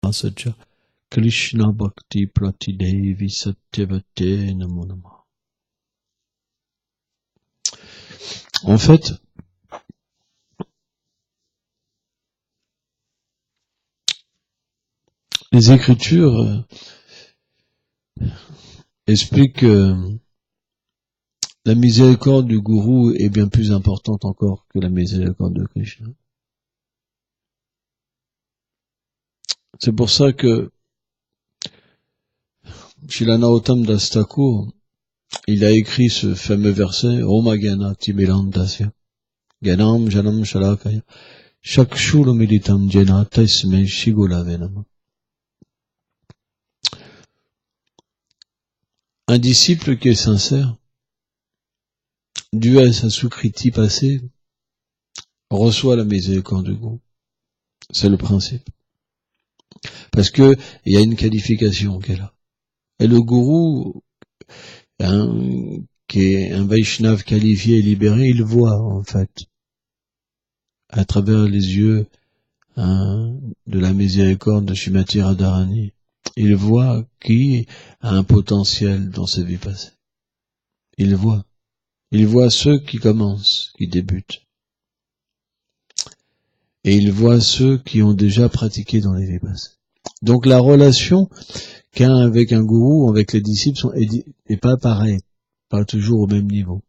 Sacha Krishna Bhakti Pratidevi Satyavate Namo Namah. En fait, les Écritures expliquent que la miséricorde du gourou est bien plus importante encore que la miséricorde de Krishna. C'est pour ça que Srila Narottam Das Thakur, il a écrit ce fameux verset Om Agana Timirandasya Ganam Janam Shalakaya Shakshura Militam Jena Tasme Shigula Venama. Un disciple qui est sincère, dû à sa sukriti passée, reçoit la miséricorde du gourou. C'est le principe. Parce que il y a une qualification qu'elle a. Et le gourou, qui est un Vaishnav qualifié et libéré, il voit en fait, à travers les yeux de la miséricorde de Srimati Radharani, il voit qui a un potentiel dans sa vie passée. Il voit ceux qui commencent, qui débutent. Et il voit ceux qui ont déjà pratiqué dans les vies passées. Donc la relation qu'a avec un gourou, avec les disciples, est pas pareille, pas toujours au même niveau.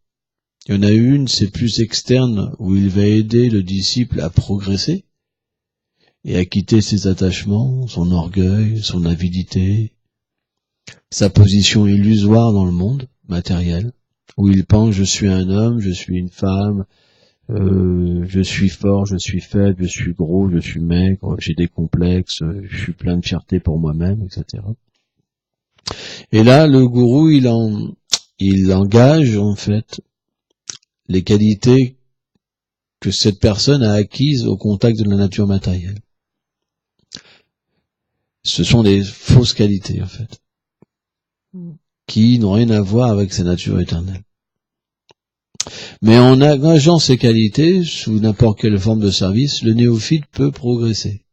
Il y en a une, c'est plus externe, où il va aider le disciple à progresser et à quitter ses attachements, son orgueil, son avidité, sa position illusoire dans le monde matériel, où il pense je suis un homme, je suis une femme, je suis fort, je suis faible, je suis gros, je suis maigre, j'ai des complexes, je suis plein de fierté pour moi-même, etc. Et là, le gourou, il engage en fait les qualités que cette personne a acquises au contact de la nature matérielle. Ce sont des fausses qualités en fait, qui n'ont rien à voir avec sa nature éternelle. Mais en engageant ces qualités, sous n'importe quelle forme de service, le néophyte peut progresser.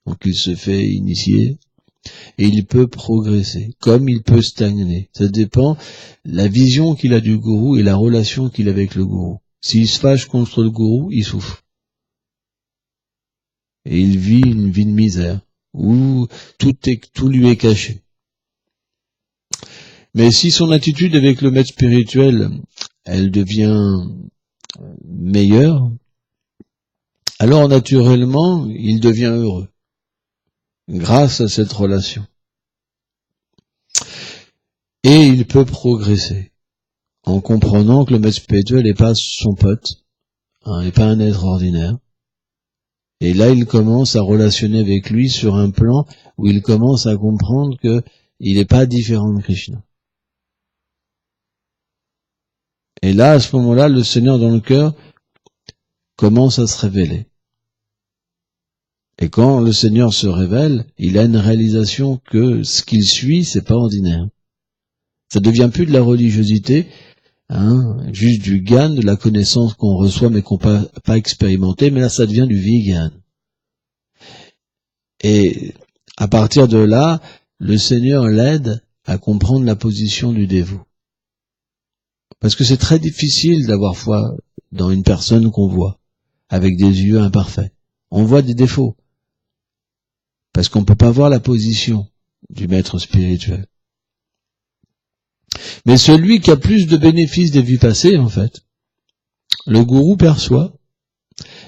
Donc il se fait initier, et il peut progresser, comme il peut stagner. Ça dépend la vision qu'il a du gourou et la relation qu'il a avec le gourou. S'il se fâche contre le gourou, il souffre. Et il vit une vie de misère, où tout lui est caché. Mais si son attitude avec le maître spirituel, elle devient meilleure, alors naturellement, il devient heureux, grâce à cette relation. Et il peut progresser, en comprenant que le maître spirituel n'est pas son pote, n'est pas un être ordinaire. Et là, il commence à relationner avec lui sur un plan où il commence à comprendre qu'il n'est pas différent de Krishna. Et là, à ce moment-là, le Seigneur dans le cœur commence à se révéler. Et quand le Seigneur se révèle, il a une réalisation que ce qu'il suit, c'est pas ordinaire. Ça devient plus de la religiosité, juste du gyan, de la connaissance qu'on reçoit mais qu'on n'a pas expérimenté, mais là ça devient du vigan. Et à partir de là, le Seigneur l'aide à comprendre la position du dévot. Parce que c'est très difficile d'avoir foi dans une personne qu'on voit, avec des yeux imparfaits. On voit des défauts. Parce qu'on ne peut pas voir la position du maître spirituel. Mais celui qui a plus de bénéfices des vies passées, en fait, le gourou perçoit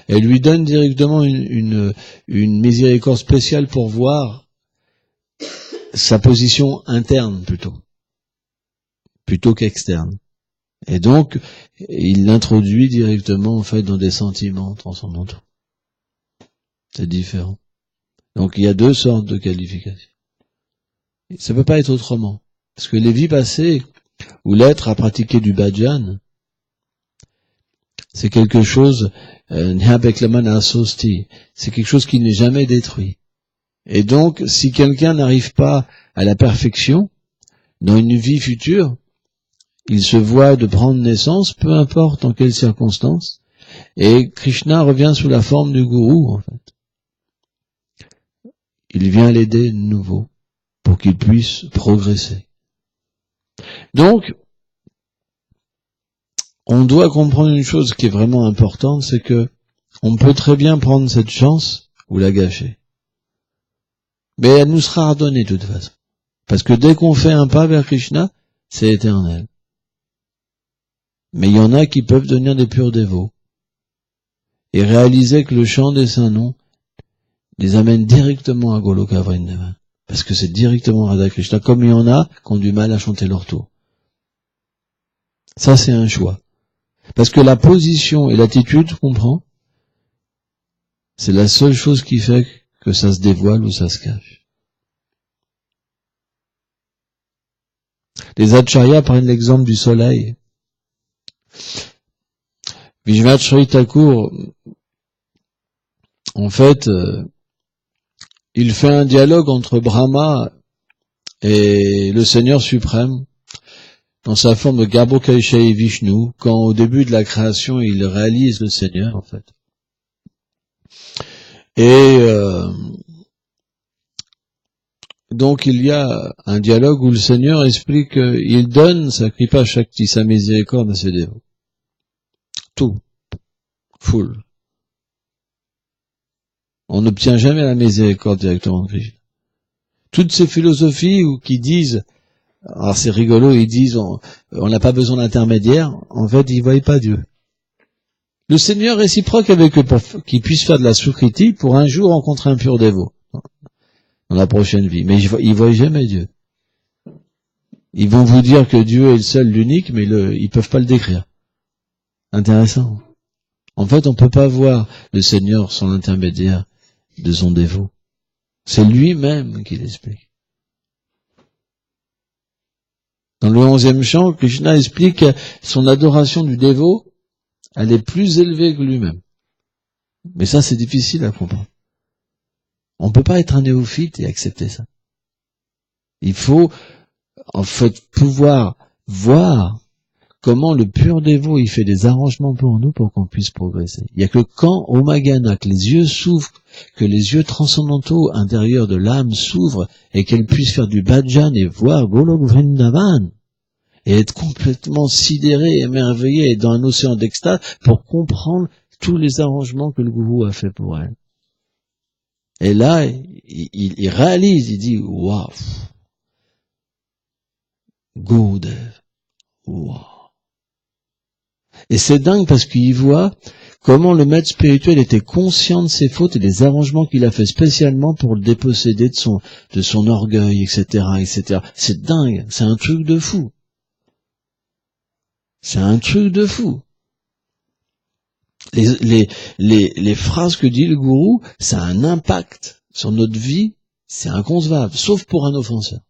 et lui donne directement une miséricorde spéciale pour voir sa position interne plutôt qu'externe. Et donc, il l'introduit directement, en fait, dans des sentiments transcendantaux. C'est différent. Donc, il y a deux sortes de qualifications. Ça peut pas être autrement. Parce que les vies passées, où l'être a pratiqué du bhajan, c'est quelque chose, c'est quelque chose qui n'est jamais détruit. Et donc, si quelqu'un n'arrive pas à la perfection, dans une vie future, il se voit de prendre naissance, peu importe en quelles circonstances, et Krishna revient sous la forme du gourou, en fait. il vient l'aider de nouveau pour qu'il puisse progresser. Donc, on doit comprendre une chose qui est vraiment importante, c'est que on peut très bien prendre cette chance ou la gâcher. Mais elle nous sera redonnée de toute façon. Parce que dès qu'on fait un pas vers Krishna, c'est éternel. Mais il y en a qui peuvent devenir des purs dévots et réaliser que le chant des saints noms les amène directement à Goloka Vrindavan. Parce que c'est directement Radha Krishna, comme il y en a qui ont du mal à chanter leur tour. Ça, c'est un choix. Parce que la position et l'attitude, tu comprends, c'est la seule chose qui fait que ça se dévoile ou ça se cache. Les acharyas prennent l'exemple du soleil. Vishwanath Chaitanya Thakur, en fait, il fait un dialogue entre Brahma et le Seigneur suprême dans sa forme de Garbhokaishai Vishnu, quand au début de la création, il réalise le Seigneur, en fait. Et donc il y a un dialogue où le Seigneur explique qu'il donne sa kripa shakti, sa miséricorde à ses dévots. Tout. Full. On n'obtient jamais la miséricorde directement de Krishna. Toutes ces philosophies qui disent, alors c'est rigolo, ils disent on n'a pas besoin d'intermédiaire, en fait ils ne voient pas Dieu. Le Seigneur est réciproque avec eux pour qu'ils puissent faire de la sukriti pour un jour rencontrer un pur dévot dans la prochaine vie. Mais ils ne voient jamais Dieu. Ils vont vous dire que Dieu est le seul, l'unique, mais ils peuvent pas le décrire. Intéressant. En fait, on peut pas voir le Seigneur sans l'intermédiaire de son dévot. C'est lui-même qui l'explique. Dans le 11e chant, Krishna explique que son adoration du dévot, elle est plus élevée que lui-même. Mais ça, c'est difficile à comprendre. On peut pas être un néophyte et accepter ça. Il faut, en fait, pouvoir voir comment le pur dévot, il fait des arrangements pour nous pour qu'on puisse progresser. Il n'y a que quand, au Magana, que les yeux s'ouvrent, que les yeux transcendantaux intérieurs de l'âme s'ouvrent et qu'elle puisse faire du bhajan et voir Golok Vrindavan et être complètement sidérée, émerveillée et dans un océan d'extase pour comprendre tous les arrangements que le gourou a fait pour elle. Et là, il réalise, il dit, waouh, Gurudev, waouh. Et c'est dingue parce qu'il voit comment le maître spirituel était conscient de ses fautes et des arrangements qu'il a fait spécialement pour le déposséder de son orgueil, etc., etc. C'est dingue, c'est un truc de fou. C'est un truc de fou. Les phrases que dit le gourou, ça a un impact sur notre vie, c'est inconcevable, sauf pour un offenseur.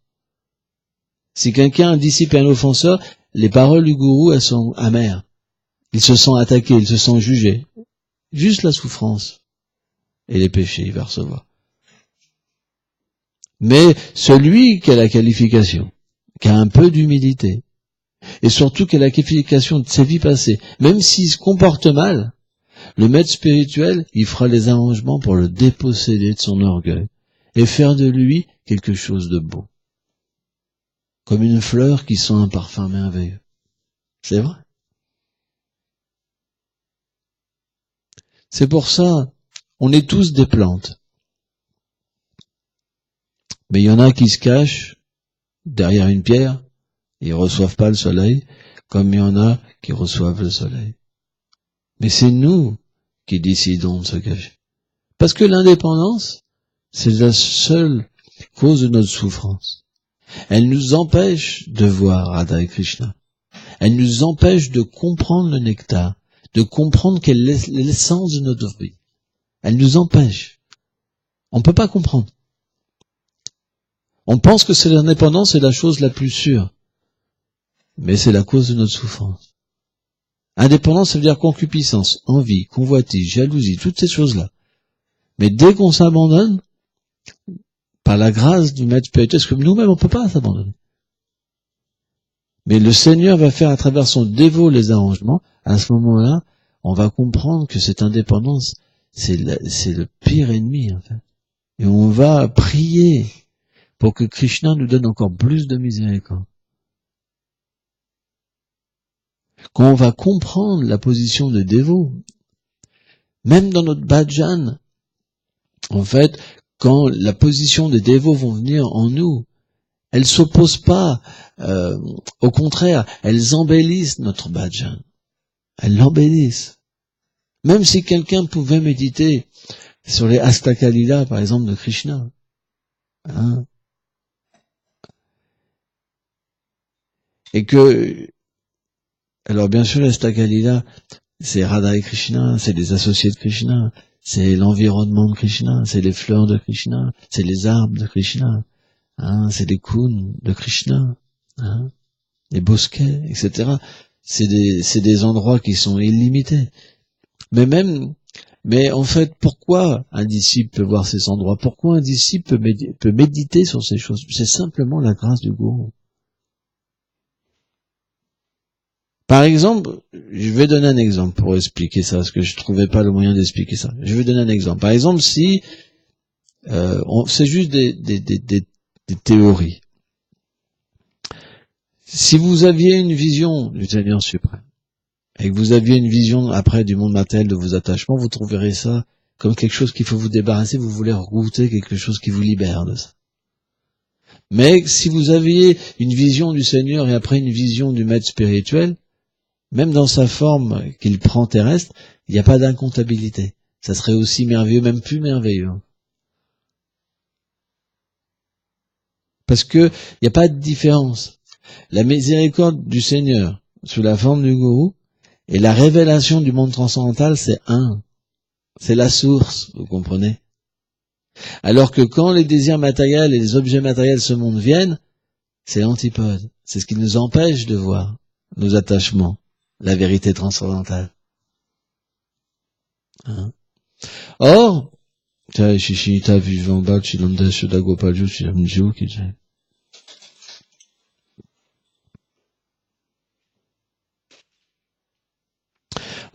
Si quelqu'un dissipe un offenseur, les paroles du gourou, elles sont amères. Il se sent attaqué, il se sent jugé. Juste la souffrance et les péchés, il va recevoir. Mais celui qui a la qualification, qui a un peu d'humilité, et surtout qui a la qualification de ses vies passées, même s'il se comporte mal, le maître spirituel, il fera les arrangements pour le déposséder de son orgueil et faire de lui quelque chose de beau. Comme une fleur qui sent un parfum merveilleux. C'est vrai. C'est pour ça, on est tous des plantes. Mais il y en a qui se cachent derrière une pierre, ils reçoivent pas le soleil, comme il y en a qui reçoivent le soleil. Mais c'est nous qui décidons de se cacher. Parce que l'indépendance, c'est la seule cause de notre souffrance. Elle nous empêche de voir Radha et Krishna. Elle nous empêche de comprendre le nectar, de comprendre quelle est l'essence de notre vie. Elle nous empêche. On ne peut pas comprendre. On pense que c'est l'indépendance, c'est la chose la plus sûre. Mais c'est la cause de notre souffrance. Indépendance, ça veut dire concupiscence, envie, convoitise, jalousie, toutes ces choses-là. Mais dès qu'on s'abandonne, par la grâce du maître spirituel, parce que nous-mêmes, on ne peut pas s'abandonner. Mais le Seigneur va faire à travers son dévot les arrangements. À ce moment-là, on va comprendre que cette indépendance, c'est le pire ennemi, en fait. Et on va prier pour que Krishna nous donne encore plus de miséricorde. Quand on va comprendre la position des dévots, même dans notre bhajan, en fait, quand la position des dévots vont venir en nous, elles s'opposent pas, au contraire, elles embellissent notre bhajan. Elles l'embellissent. Même si quelqu'un pouvait méditer sur les Astakalila, par exemple, de Krishna, hein, et que, alors bien sûr, les Astakalila, c'est Radha et Krishna, c'est les associés de Krishna, c'est l'environnement de Krishna, c'est les fleurs de Krishna, c'est les arbres de Krishna, hein, c'est les kuns de Krishna, hein, les bosquets, etc. C'est des endroits qui sont illimités. Mais en fait, pourquoi un disciple peut voir ces endroits? Pourquoi un disciple peut méditer sur ces choses? C'est simplement la grâce du gourou. Par exemple, je vais donner un exemple pour expliquer ça, parce que je trouvais pas le moyen d'expliquer ça. Je vais donner un exemple. Par exemple, si c'est juste des théories. Si vous aviez une vision du Seigneur suprême, et que vous aviez une vision après du monde matériel de vos attachements, vous trouverez ça comme quelque chose qu'il faut vous débarrasser, vous voulez goûter quelque chose qui vous libère de ça. Mais si vous aviez une vision du Seigneur et après une vision du maître spirituel, même dans sa forme qu'il prend terrestre, il n'y a pas d'incomptabilité. Ça serait aussi merveilleux, même plus merveilleux. Parce que il n'y a pas de différence. La miséricorde du Seigneur sous la forme du gourou et la révélation du monde transcendantal, c'est un. C'est la source, vous comprenez? Alors que quand les désirs matériels et les objets matériels de ce monde viennent, c'est l'antipode. C'est ce qui nous empêche de voir nos attachements, la vérité transcendantale. Hein? Or,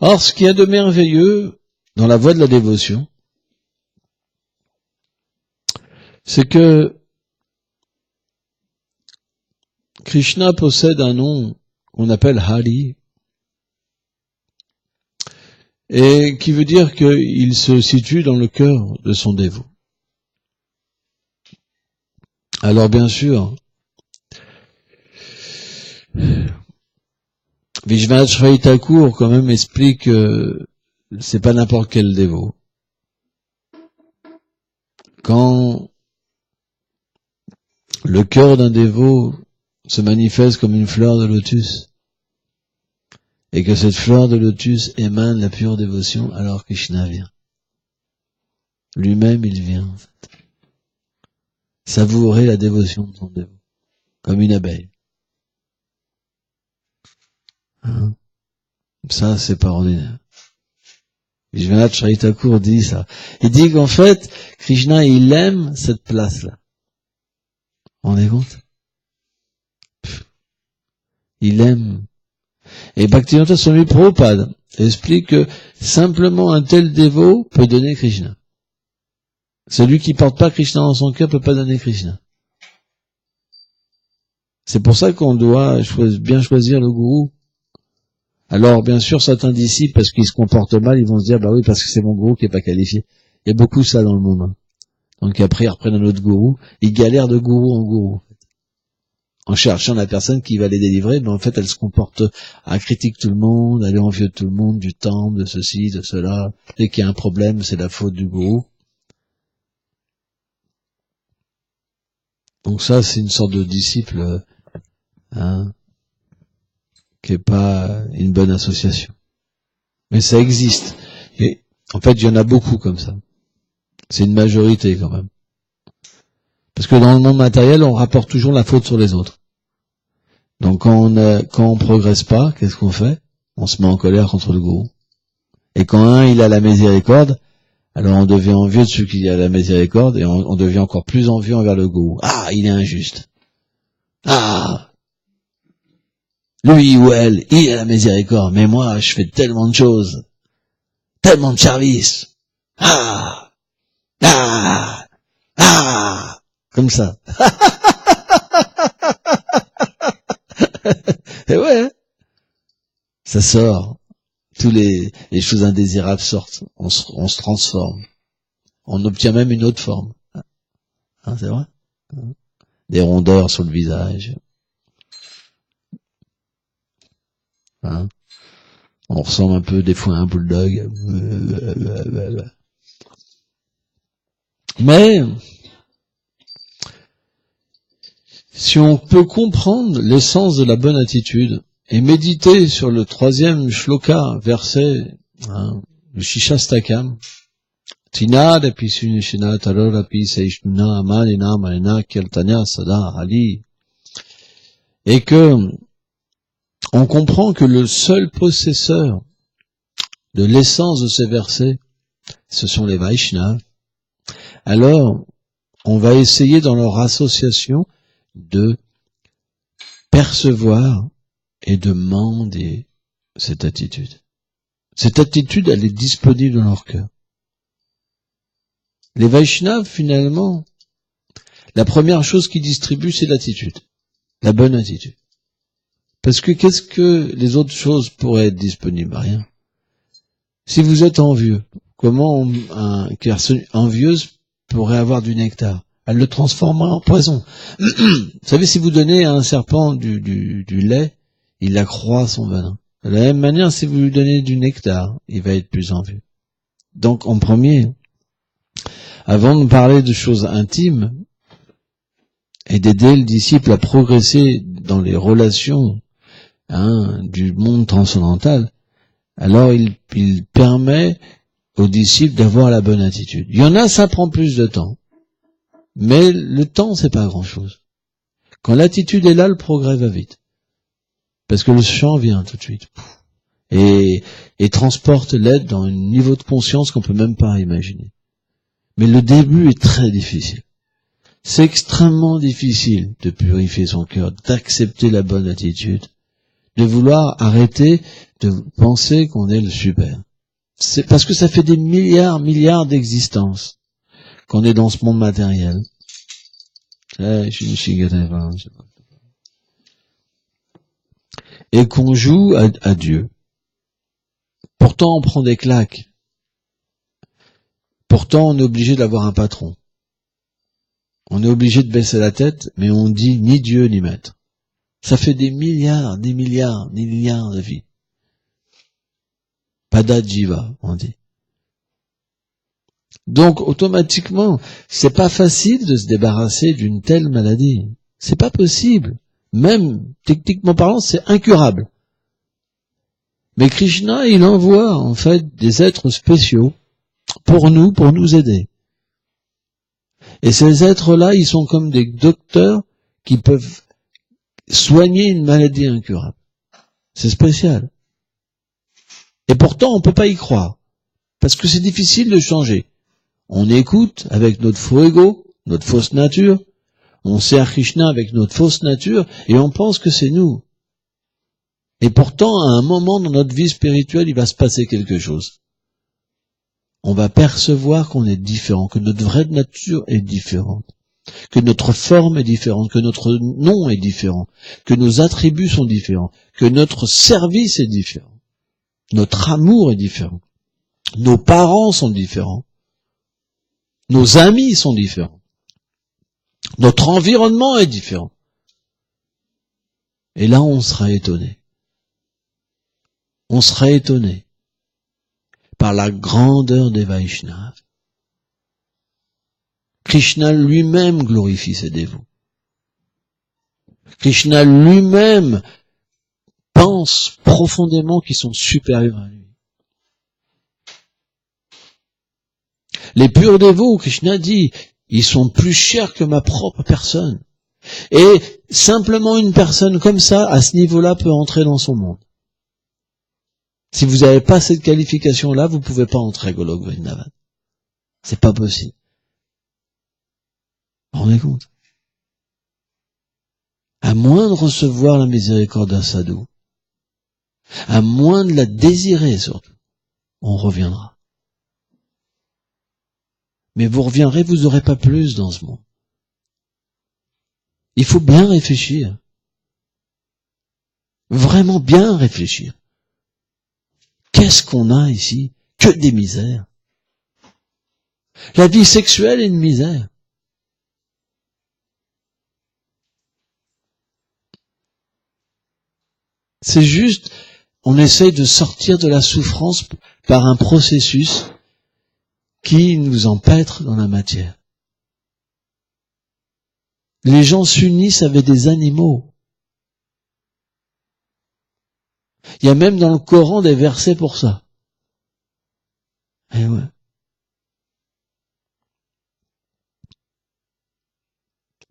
or, ce qu'il y a de merveilleux dans la voie de la dévotion, c'est que Krishna possède un nom qu'on appelle Hari, et qui veut dire qu'il se situe dans le cœur de son dévot. Alors bien sûr, Vishwanath Chakravarti Thakur quand même explique que c'est pas n'importe quel dévot. Quand le cœur d'un dévot se manifeste comme une fleur de lotus, et que cette fleur de lotus émane la pure dévotion, alors Krishna vient. Lui-même, il vient, en fait. Savourer la dévotion de son dévot, comme une abeille. Hein? Ça, c'est pas ordinaire. Vishwanath Chakravarti Thakur dit ça. Il dit qu'en fait, Krishna, il aime cette place-là. Vous vous rendez compte? Il aime. Et Bhaktivedanta Swami Prabhupada explique que simplement un tel dévot peut donner Krishna. Celui qui porte pas Krishna dans son cœur peut pas donner Krishna. C'est pour ça qu'on doit bien choisir le gourou. Alors, bien sûr, certains disciples, parce qu'ils se comportent mal, ils vont se dire, bah oui, parce que c'est mon gourou qui est pas qualifié. Il y a beaucoup ça dans le monde. Hein. Donc après, ils reprennent un autre gourou. Ils galèrent de gourou en gourou. En cherchant la personne qui va les délivrer, mais en fait, elle se comporte, elle critique tout le monde, elle est envieuse de tout le monde, du temple, de ceci, de cela. Dès qu'il y a un problème, c'est la faute du gourou. Donc ça, c'est une sorte de disciple, hein, qui est pas une bonne association. Mais ça existe. Et en fait, il y en a beaucoup comme ça. C'est une majorité quand même. Parce que dans le monde matériel, on rapporte toujours la faute sur les autres. Donc quand on progresse pas, qu'est-ce qu'on fait? On se met en colère contre le gourou. Et quand un, il a la miséricorde, alors on devient envieux de celui qui a la miséricorde, et on devient encore plus envieux envers le gourou. Ah, il est injuste. Ah, lui ou elle, il a la miséricorde, mais moi, je fais tellement de choses, tellement de services. Ah, Ah, comme ça. Et ouais, hein, ça sort. Tous les choses indésirables sortent. On se transforme. On obtient même une autre forme. Hein, c'est vrai? Des rondeurs sur le visage. Hein, on ressemble un peu des fois à un bulldog. Mais, si on peut comprendre l'essence de la bonne attitude et méditer sur le 3e shloka, verset, hein, le Shishastakam, Tinad api sunishina taror api seishnuna amalina malina kirtanya sada ali, et que on comprend que le seul possesseur de l'essence de ces versets, ce sont les Vaishnavas, alors on va essayer dans leur association de percevoir et de demander cette attitude. Cette attitude, elle est disponible dans leur cœur. Les Vaishnavas, finalement, la première chose qu'ils distribuent, c'est l'attitude. La bonne attitude. Parce que qu'est-ce que les autres choses pourraient être disponibles? Rien. Si vous êtes envieux, comment une personne envieuse pourrait avoir du nectar? Elle le transforme en poison. Vous savez, si vous donnez à un serpent du lait, il accroît son venin. De la même manière, si vous lui donnez du nectar, il va être plus envieux. Donc, en premier, avant de parler de choses intimes et d'aider le disciple à progresser dans les relations du monde transcendantal, alors il permet aux disciples d'avoir la bonne attitude. Il y en a, ça prend plus de temps. Mais le temps, c'est pas grand-chose. Quand l'attitude est là, le progrès va vite. Parce que le chant vient tout de suite. Et transporte l'aide dans un niveau de conscience qu'on peut même pas imaginer. Mais le début est très difficile. C'est extrêmement difficile de purifier son cœur, d'accepter la bonne attitude, de vouloir arrêter de penser qu'on est le super. C'est parce que ça fait des milliards d'existences qu'on est dans ce monde matériel. Et qu'on joue à Dieu. Pourtant, on prend des claques. Pourtant, on est obligé d'avoir un patron. On est obligé de baisser la tête, mais on dit ni Dieu ni maître. Ça fait des milliards de vies. Pada jiva, on dit. Donc, automatiquement, c'est pas facile de se débarrasser d'une telle maladie. C'est pas possible. Même, techniquement parlant, c'est incurable. Mais Krishna, il envoie, en fait, des êtres spéciaux pour nous aider. Et ces êtres-là, ils sont comme des docteurs qui peuvent soigner une maladie incurable. C'est spécial. Et pourtant, on peut pas y croire. Parce que c'est difficile de changer. On écoute avec notre faux ego, notre fausse nature. On sert Krishna avec notre fausse nature et on pense que c'est nous. Et pourtant, à un moment dans notre vie spirituelle, il va se passer quelque chose. On va percevoir qu'on est différent, que notre vraie nature est différente, que notre forme est différente, que notre nom est différent, que nos attributs sont différents, que notre service est différent, notre amour est différent, nos parents sont différents, nos amis sont différents, notre environnement est différent. Et là, on sera étonné. On sera étonné par la grandeur des Vaishnavas. Krishna lui-même glorifie ses dévots. Krishna lui-même pense profondément qu'ils sont supérieurs à lui. Les purs dévots, Krishna dit, ils sont plus chers que ma propre personne. Et simplement une personne comme ça, à ce niveau-là, peut entrer dans son monde. Si vous n'avez pas cette qualification-là, vous ne pouvez pas entrer à Golok Vrindavan. C'est pas possible. Vous vous rendez compte? À moins de recevoir la miséricorde d'un sadhu, à moins de la désirer surtout, on reviendra. Mais vous reviendrez, vous n'aurez pas plus dans ce monde. Il faut bien réfléchir. Vraiment bien réfléchir. Qu'est-ce qu'on a ici? Que des misères. La vie sexuelle est une misère. C'est juste, on essaye de sortir de la souffrance par un processus qui nous empêtre dans la matière. Les gens s'unissent avec des animaux. Il y a même dans le Coran des versets pour ça. Eh ouais.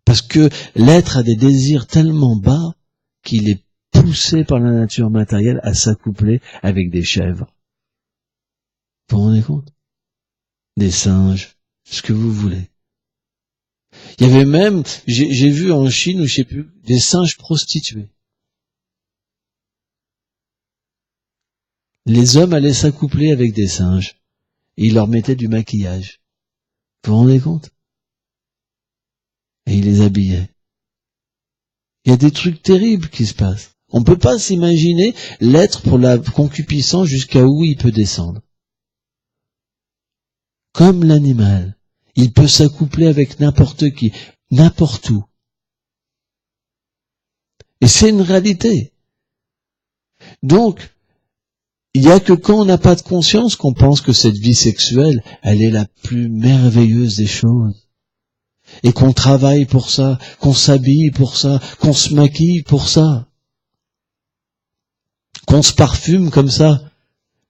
Parce que l'être a des désirs tellement bas qu'il est poussé par la nature matérielle à s'accoupler avec des chèvres. Vous vous rendez compte? Des singes, ce que vous voulez. Il y avait même, j'ai vu en Chine, ou je sais plus, des singes prostitués. Les hommes allaient s'accoupler avec des singes, et ils leur mettaient du maquillage. Vous vous rendez compte? Et ils les habillaient. Il y a des trucs terribles qui se passent. On ne peut pas s'imaginer l'être pour la concupiscence jusqu'à où il peut descendre. Comme l'animal, il peut s'accoupler avec n'importe qui, n'importe où. Et c'est une réalité. Donc, il n'y a que quand on n'a pas de conscience qu'on pense que cette vie sexuelle, elle est la plus merveilleuse des choses. Et qu'on travaille pour ça, qu'on s'habille pour ça, qu'on se maquille pour ça. Qu'on se parfume comme ça,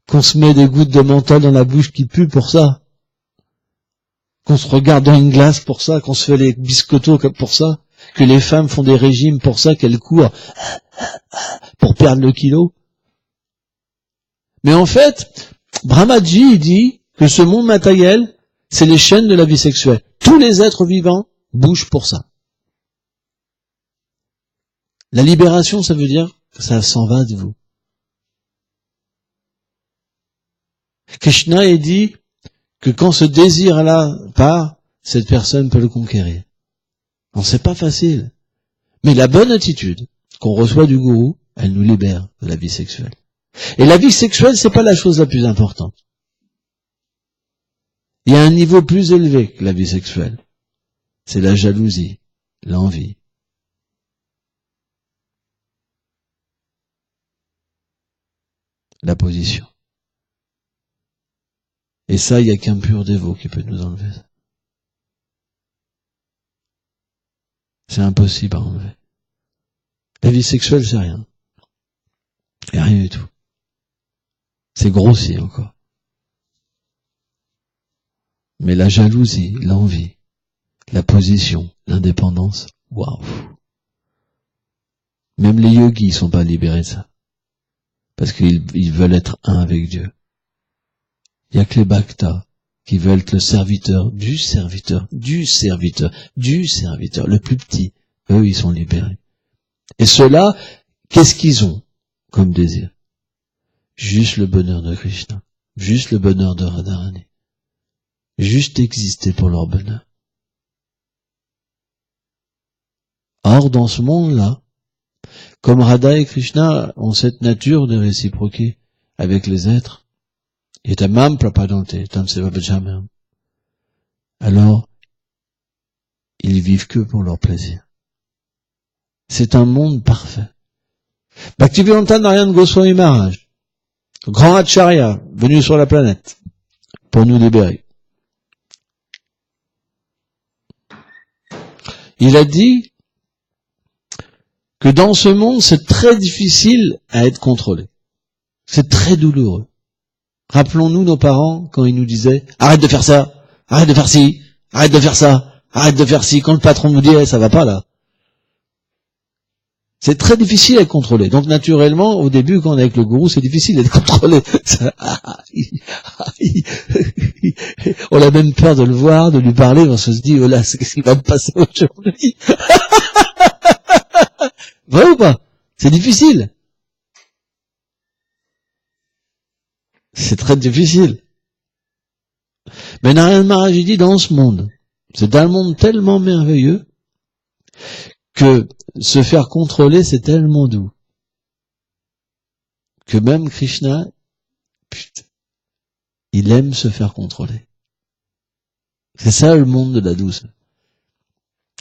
qu'on se met des gouttes de menthol dans la bouche qui pue pour ça, qu'on se regarde dans une glace pour ça, qu'on se fait les biscottos comme pour ça, que les femmes font des régimes pour ça, qu'elles courent pour perdre le kilo. Mais en fait, Brahmaji dit que ce monde matériel, c'est les chaînes de la vie sexuelle. Tous les êtres vivants bougent pour ça. La libération, ça veut dire que ça s'en va de vous. Krishna est dit que quand ce désir-là part, cette personne peut le conquérir. Non, c'est pas facile. Mais la bonne attitude qu'on reçoit du gourou, elle nous libère de la vie sexuelle. Et la vie sexuelle, c'est pas la chose la plus importante. Il y a un niveau plus élevé que la vie sexuelle. C'est la jalousie, l'envie. La position. Et ça, il n'y a qu'un pur dévot qui peut nous enlever ça. C'est impossible à enlever. La vie sexuelle, c'est rien. Il n'y a rien du tout. C'est grossi encore. Mais la jalousie, l'envie, la position, l'indépendance, waouh. Même les yogis ne sont pas libérés de ça. Parce qu'ils veulent être un avec Dieu. Il n'y a que les bhaktas qui veulent être le serviteur, le plus petit. Eux, ils sont libérés. Et ceux-là, qu'est-ce qu'ils ont comme désir? Juste le bonheur de Krishna. Juste le bonheur de Radharani. Juste exister pour leur bonheur. Or, dans ce monde-là, comme Radha et Krishna ont cette nature de réciproquer avec les êtres, alors, ils vivent que pour leur plaisir. C'est un monde parfait. Bhaktivedanta Narayana Goswami Maharaj, grand acharya, venu sur la planète, pour nous libérer. Il a dit que dans ce monde, c'est très difficile à être contrôlé. C'est très douloureux. Rappelons-nous nos parents quand ils nous disaient « Arrête de faire ça, arrête de faire ci, arrête de faire ça, arrête de faire ci », quand le patron nous dit hey, « ça va pas là ». C'est très difficile à être contrôlé. Donc naturellement, au début, quand on est avec le gourou, c'est difficile d'être contrôlé. On a même peur de le voir, de lui parler, on se dit « Oh là, qu'est-ce qui va me passer aujourd'hui ?» Vrai ou pas? C'est difficile. C'est très difficile. Mais Narayana Maharaj dit dans ce monde, c'est un monde tellement merveilleux que se faire contrôler, c'est tellement doux. Que même Krishna, putain, il aime se faire contrôler. C'est ça le monde de la douceur.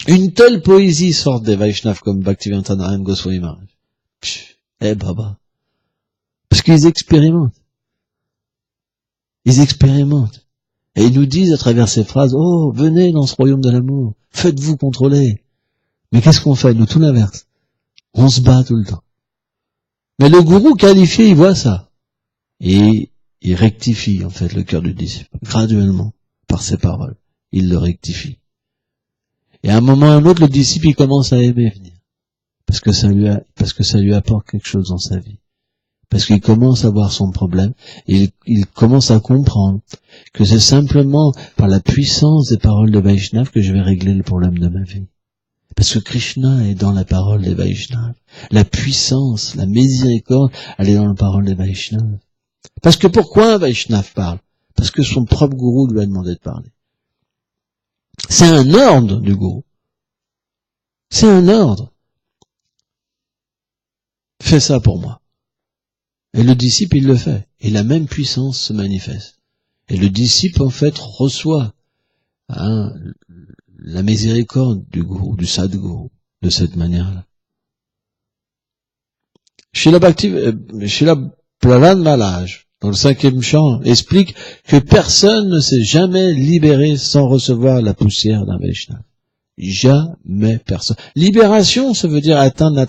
Une telle poésie sort des Vaishnavas comme Bhaktivedanta Narayana Goswami Maharaj. Baba. Parce qu'ils expérimentent. Ils expérimentent. Et ils nous disent à travers ces phrases, oh, venez dans ce royaume de l'amour, faites-vous contrôler. Mais qu'est-ce qu'on fait? Nous, tout l'inverse. On se bat tout le temps. Mais le gourou qualifié, il voit ça. Et il rectifie, en fait, le cœur du disciple. Graduellement, par ses paroles. Il le rectifie. Et à un moment ou à un autre, le disciple, il commence à aimer venir. Parce que ça lui apporte quelque chose dans sa vie. Parce qu'il commence à voir son problème. Et il commence à comprendre que c'est simplement par la puissance des paroles de Vaishnava que je vais régler le problème de ma vie. Parce que Krishna est dans la parole des Vaishnavas. La puissance, la miséricorde, elle est dans la parole des Vaishnavas. Parce que pourquoi un Vaishnava parle? Parce que son propre gourou lui a demandé de parler. C'est un ordre du gourou. C'est un ordre. Fais ça pour moi. Et le disciple, il le fait. Et la même puissance se manifeste. Et le disciple, en fait, reçoit la miséricorde du gourou, du sadguru, de cette manière-là. Srila Prahlad Maharaj, dans le 5e chant, explique que personne ne s'est jamais libéré sans recevoir la poussière d'un Vaishnava. Jamais personne. Libération, ça veut dire atteindre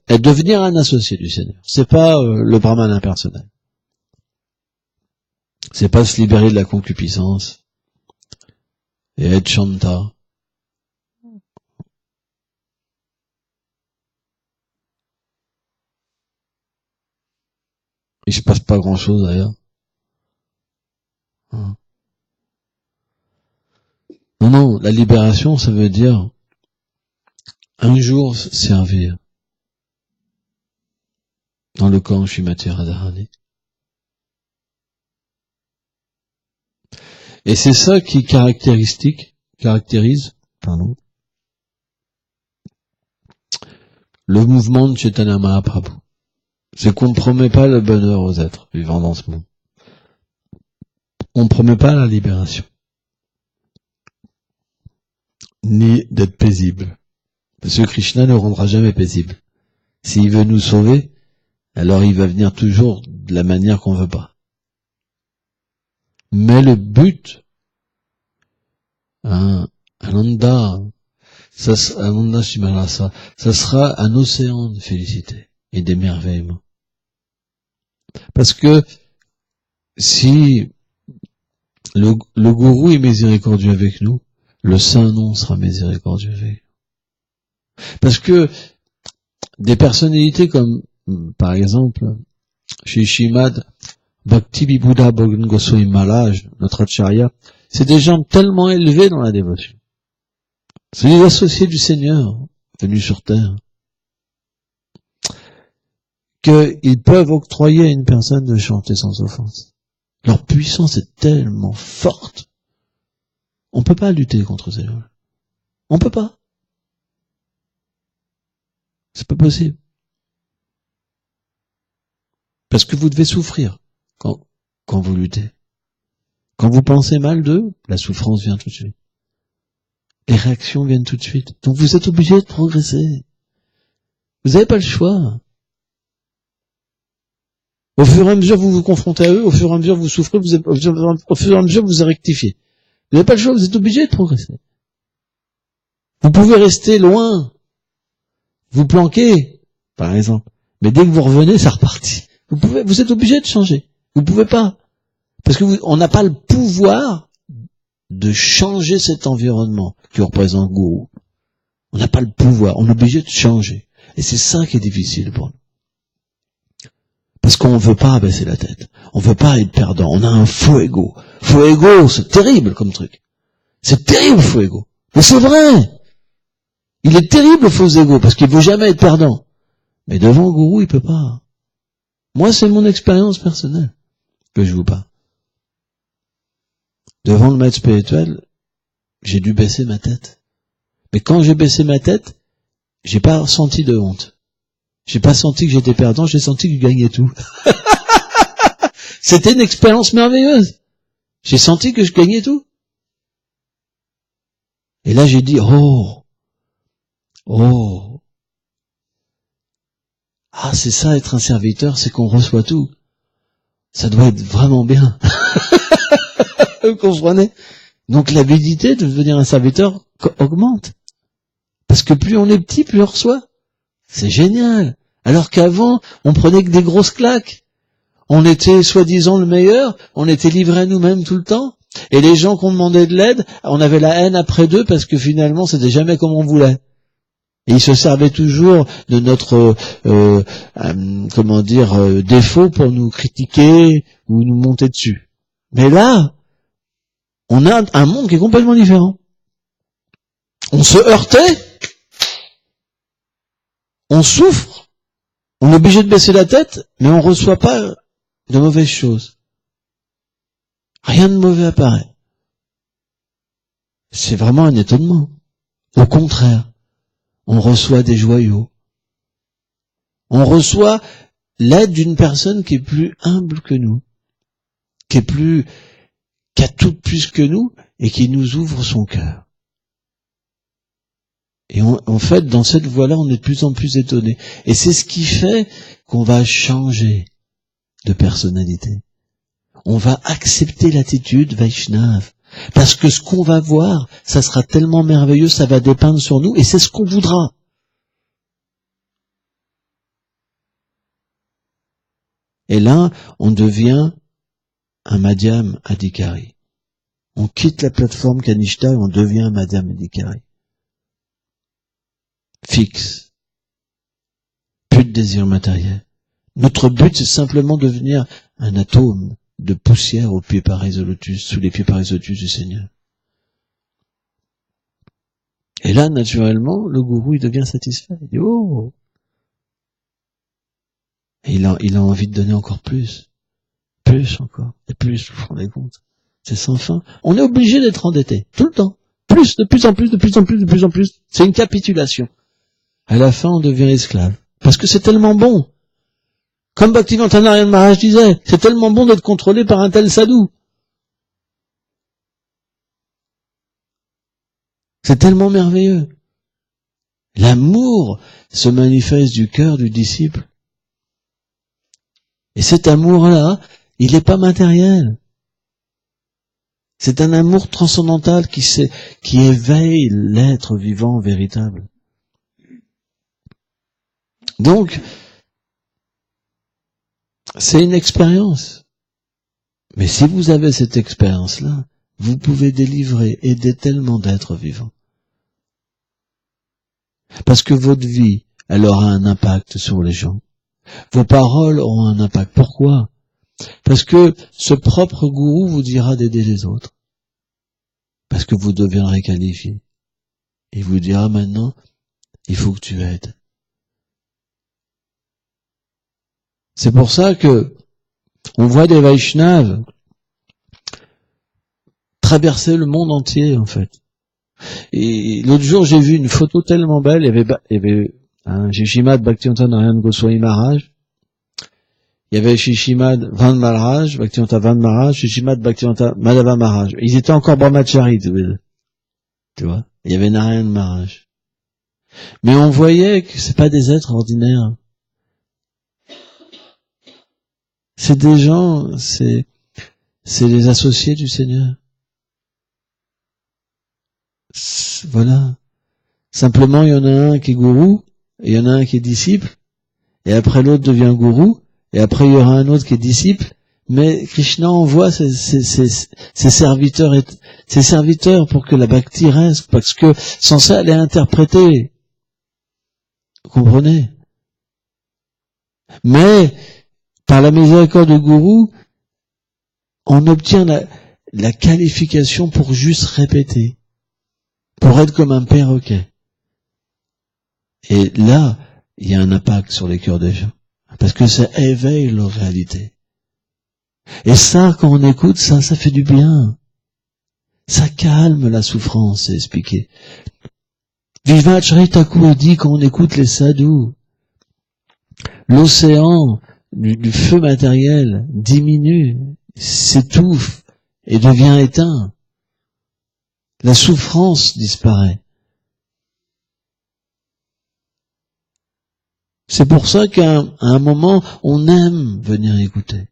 et devenir un associé du Seigneur. C'est pas le brahman impersonnel. C'est pas se libérer de la concupiscence et être chanta. Il se passe pas grand chose d'ailleurs. Non, la libération, ça veut dire un jour servir dans le camp Srimati Radharani. Et c'est ça qui caractérise, le mouvement de Chaitanya Mahaprabhu. C'est qu'on ne promet pas le bonheur aux êtres vivant dans ce monde. On ne promet pas la libération. Ni d'être paisible. Parce que Krishna ne rendra jamais paisible. S'il veut nous sauver, alors il va venir toujours de la manière qu'on veut pas. Mais le but, Ananda Shimalasa, ça sera un océan de félicité et d'émerveillement. Parce que si le gourou est miséricordieux avec nous, le saint nom sera miséricordieux avec nous. Parce que des personnalités comme, par exemple, chez Shrimad Bhakti Vibhuda Bhogan Goswami Maharaj, notre acharya, c'est des gens tellement élevés dans la dévotion. C'est les associés du Seigneur, venus sur terre, qu'ils peuvent octroyer à une personne de chanter sans offense. Leur puissance est tellement forte. On peut pas lutter contre ces gens-là. On peut pas. C'est pas possible. Parce que vous devez souffrir quand vous luttez. Quand vous pensez mal d'eux, la souffrance vient tout de suite. Les réactions viennent tout de suite. Donc vous êtes obligé de progresser. Vous n'avez pas le choix. Au fur et à mesure que vous vous confrontez à eux, au fur et à mesure que vous souffrez, au fur et à mesure que vous rectifiez. Vous n'avez pas le choix, vous êtes obligé de progresser. Vous pouvez rester loin, vous planquer, par exemple. Mais dès que vous revenez, ça repartit. Vous êtes obligé de changer. Vous pouvez pas. Parce que on n'a pas le pouvoir de changer cet environnement qui représente gourou. On n'a pas le pouvoir. On est obligé de changer. Et c'est ça qui est difficile pour nous. Parce qu'on ne veut pas abaisser la tête. On ne veut pas être perdant. On a un faux ego. Faux ego, c'est terrible comme truc. C'est terrible, faux ego. Mais c'est vrai. Il est terrible, le faux ego, parce qu'il ne veut jamais être perdant. Mais devant le gourou, il peut pas. Moi, c'est mon expérience personnelle que je vous parle. devant le maître spirituel, j'ai dû baisser ma tête. Mais quand j'ai baissé ma tête, j'ai pas ressenti de honte. J'ai pas senti que j'étais perdant, j'ai senti que je gagnais tout. C'était une expérience merveilleuse. J'ai senti que je gagnais tout. Et là, j'ai dit, ah, c'est ça, être un serviteur, c'est qu'on reçoit tout. Ça doit être vraiment bien. Vous comprenez? Donc l'habilité de devenir un serviteur augmente. Parce que plus on est petit, plus on reçoit. C'est génial. Alors qu'avant, on prenait que des grosses claques. On était soi-disant le meilleur, on était livré à nous-mêmes tout le temps. Et les gens qu'on demandait de l'aide, on avait la haine après d'eux parce que finalement, c'était jamais comme on voulait. Et ils se servaient toujours de notre, défaut pour nous critiquer ou nous monter dessus. Mais là, on a un monde qui est complètement différent. On se heurtait, on souffre, on est obligé de baisser la tête, mais on ne reçoit pas de mauvaises choses. Rien de mauvais apparaît. C'est vraiment un étonnement. Au contraire, on reçoit des joyaux. On reçoit l'aide d'une personne qui est plus humble que nous, qui a tout plus que nous et qui nous ouvre son cœur. Et en fait, dans cette voie-là, on est de plus en plus étonné. Et c'est ce qui fait qu'on va changer de personnalité. On va accepter l'attitude Vaishnav. Parce que ce qu'on va voir, ça sera tellement merveilleux, ça va dépeindre sur nous, et c'est ce qu'on voudra. Et là, on devient un Madhyam Adhikari. On quitte la plateforme Kanishta et on devient un Madhyam Adhikari. Fixe. Plus de désir matériel. Notre but, c'est simplement de devenir un atome de poussière aux pieds pareils au lotus, sous les pieds pareils au lotus du Seigneur. Et là, naturellement, le gourou, il devient satisfait. Il dit, oh! Et il a envie de donner encore plus. Plus encore. Et plus, vous vous rendez compte. C'est sans fin. On est obligé d'être endetté. Tout le temps. Plus, de plus en plus, de plus en plus, de plus en plus. C'est une capitulation. À la fin, on devient esclave. Parce que c'est tellement bon. Comme Bhaktivinoda Narayan Maharaj disait, c'est tellement bon d'être contrôlé par un tel sadhu. C'est tellement merveilleux. L'amour se manifeste du cœur du disciple. Et cet amour-là, il n'est pas matériel. C'est un amour transcendantal qui éveille l'être vivant véritable. Donc, c'est une expérience. Mais si vous avez cette expérience-là, vous pouvez délivrer, aider tellement d'êtres vivants. Parce que votre vie, elle aura un impact sur les gens. Vos paroles auront un impact. Pourquoi? Parce que ce propre gourou vous dira d'aider les autres. Parce que vous deviendrez qualifié. Il vous dira maintenant, il faut que tu aides. C'est pour ça que on voit des Vaishnavas traverser le monde entier, en fait. Et l'autre jour, j'ai vu une photo tellement belle, il y avait un Shishimad Bhaktivinoda Narayan Goswami Maharaj, il y avait Shishimad Van Maharaj, Bhaktivinoda Van Maharaj, Shishimad Bhaktivinoda Madhava Maharaj. Ils étaient encore brahmachari, tu vois. Il y avait Narayan Maharaj. Mais on voyait que c'est pas des êtres ordinaires. C'est des gens, c'est les associés du Seigneur. Voilà. Simplement, il y en a un qui est gourou, et il y en a un qui est disciple, et après l'autre devient gourou, et après il y aura un autre qui est disciple, mais Krishna envoie ses serviteurs pour que la bhakti reste, parce que sans ça, elle est interprétée. Vous comprenez? Mais, par la miséricorde du gourou, on obtient la qualification pour juste répéter, pour être comme un perroquet. Et là, il y a un impact sur les cœurs des gens, parce que ça éveille leur réalité. Et ça, quand on écoute ça, ça fait du bien. Ça calme la souffrance, c'est expliqué. Vivacharita Thakur dit quand on écoute les sadhus, l'océan du feu matériel diminue, s'étouffe et devient éteint. La souffrance disparaît. C'est pour ça qu'à un moment, on aime venir écouter.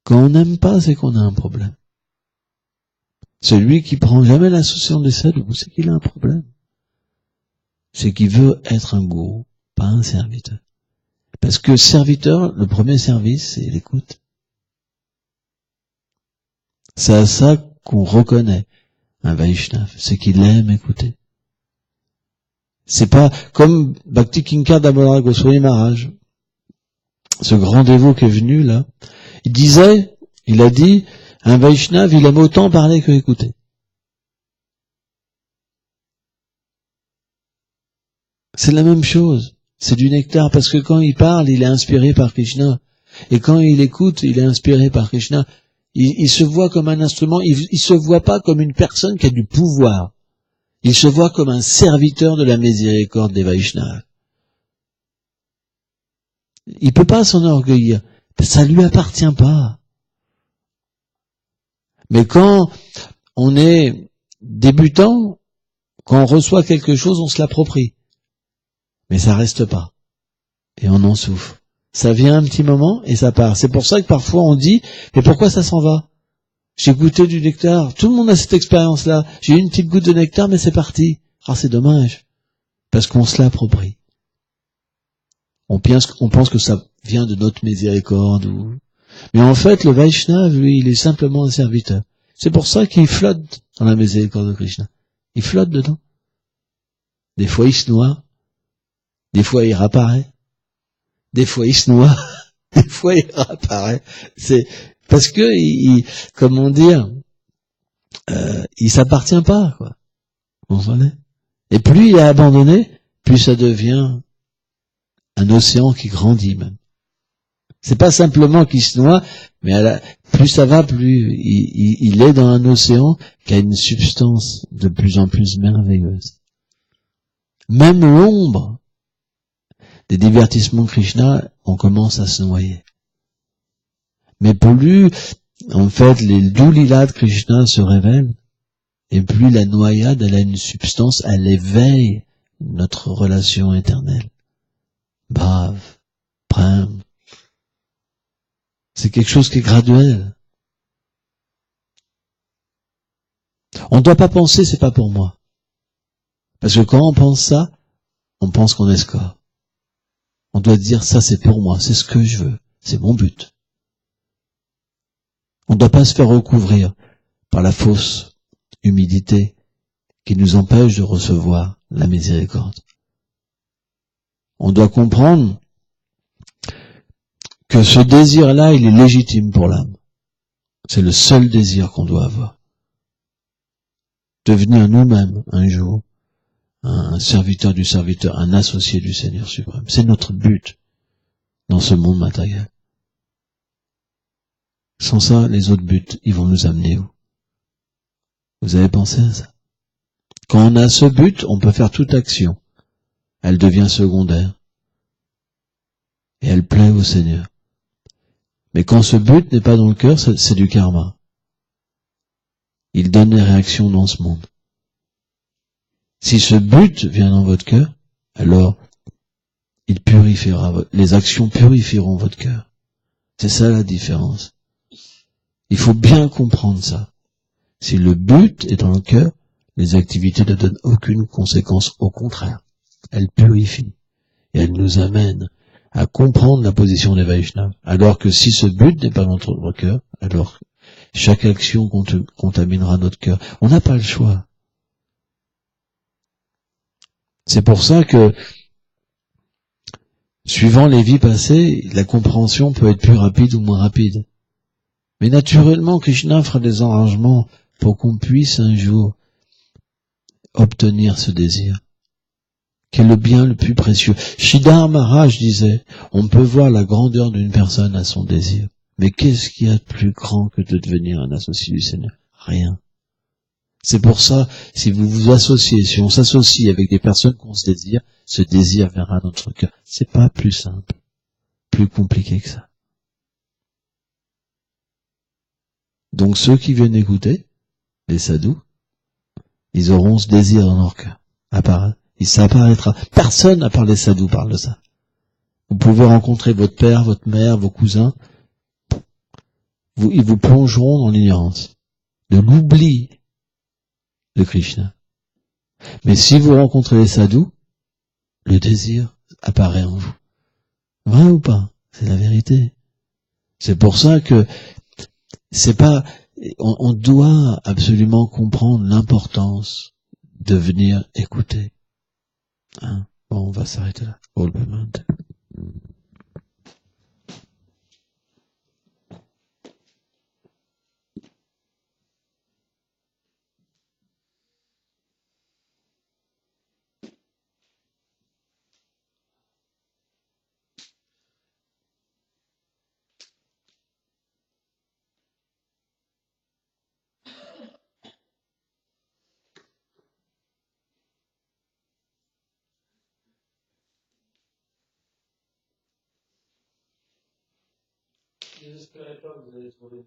Quand on n'aime pas, c'est qu'on a un problème. Celui qui prend jamais l'association des sadhus, c'est qu'il a un problème. C'est qu'il veut être un gourou, pas un serviteur. Parce que serviteur, le premier service, c'est l'écoute. C'est à ça qu'on reconnaît un Vaishnava, c'est qu'il aime écouter. C'est pas comme Bhakti Kinkar Damodara Goswami Maharaj, ce grand dévot qui est venu là, il a dit, un Vaishnava, il aime autant parler que écouter. C'est la même chose, c'est du nectar, parce que quand il parle, il est inspiré par Krishna, et quand il écoute, il est inspiré par Krishna. Il se voit comme un instrument, il se voit pas comme une personne qui a du pouvoir. Il se voit comme un serviteur de la miséricorde des Vaishnavas. Il peut pas s'enorgueillir, ça lui appartient pas. Mais quand on est débutant, quand on reçoit quelque chose, on se l'approprie. Mais ça reste pas. Et on en souffre. Ça vient un petit moment et ça part. C'est pour ça que parfois on dit, mais pourquoi ça s'en va? J'ai goûté du nectar. Tout le monde a cette expérience-là. J'ai eu une petite goutte de nectar, mais c'est parti. Ah, c'est dommage. Parce qu'on se l'approprie. On pense que ça vient de notre miséricorde. Mais en fait, le Vaishnava, lui, il est simplement un serviteur. C'est pour ça qu'il flotte dans la miséricorde de Krishna. Il flotte dedans. Des fois, il se noie. Des fois, il réapparaît. Des fois, il se noie. Des fois, il réapparaît. C'est parce que, comment dire, il s'appartient pas, quoi. Vous comprenez? Et plus il est abandonné, plus ça devient un océan qui grandit, même. C'est pas simplement qu'il se noie, mais plus ça va, plus il est dans un océan qui a une substance de plus en plus merveilleuse. Même l'ombre des divertissements Krishna, on commence à se noyer. Mais plus, en fait, les doux lilas de Krishna se révèlent, et plus la noyade, elle a une substance, elle éveille notre relation éternelle. Bhav, prem. C'est quelque chose qui est graduel. On ne doit pas penser, c'est pas pour moi. Parce que quand on pense ça, on pense qu'on est score. On doit dire, ça c'est pour moi, c'est ce que je veux, c'est mon but. On ne doit pas se faire recouvrir par la fausse humilité qui nous empêche de recevoir la miséricorde. On doit comprendre que ce désir-là, il est légitime pour l'âme. C'est le seul désir qu'on doit avoir. Devenir nous-mêmes, un jour, un serviteur du serviteur, un associé du Seigneur suprême. C'est notre but dans ce monde matériel. Sans ça, les autres buts, ils vont nous amener où? Vous avez pensé à ça? Quand on a ce but, on peut faire toute action. Elle devient secondaire. Et elle plaît au Seigneur. Mais quand ce but n'est pas dans le cœur, c'est du karma. Il donne les réactions dans ce monde. Si ce but vient dans votre cœur, alors il purifiera, les actions purifieront votre cœur. C'est ça la différence. Il faut bien comprendre ça. Si le but est dans le cœur, les activités ne donnent aucune conséquence. Au contraire, elles purifient et elles nous amènent à comprendre la position des Vaishnavas. Alors que si ce but n'est pas dans notre cœur, alors chaque action contaminera notre cœur. On n'a pas le choix. C'est pour ça que, suivant les vies passées, la compréhension peut être plus rapide ou moins rapide. Mais naturellement, Krishna fera des arrangements pour qu'on puisse un jour obtenir ce désir, qui est le bien le plus précieux. Sridhar Maharaj disait, on peut voir la grandeur d'une personne à son désir, Mais qu'est-ce qu'il y a de plus grand que de devenir un associé du Seigneur? Rien. C'est pour ça, si vous vous associez, si on s'associe avec des personnes qu'on se désire, ce désir viendra dans notre cœur. C'est pas plus simple, plus compliqué que ça. Donc ceux qui viennent écouter, les sadhus, ils auront ce désir dans leur cœur. Ça apparaîtra. Personne, à part les sadhus, parle de ça. Vous pouvez rencontrer votre père, votre mère, vos cousins. Ils vous plongeront dans l'ignorance, de l'oubli de Krishna. Mais si vous rencontrez les sadhus, le désir apparaît en vous. Vrai ou pas? C'est la vérité. C'est pour ça que c'est pas, on doit absolument comprendre l'importance de venir écouter. Hein? Bon, on va s'arrêter là. All moment. J'espérais pas que vous allez trouver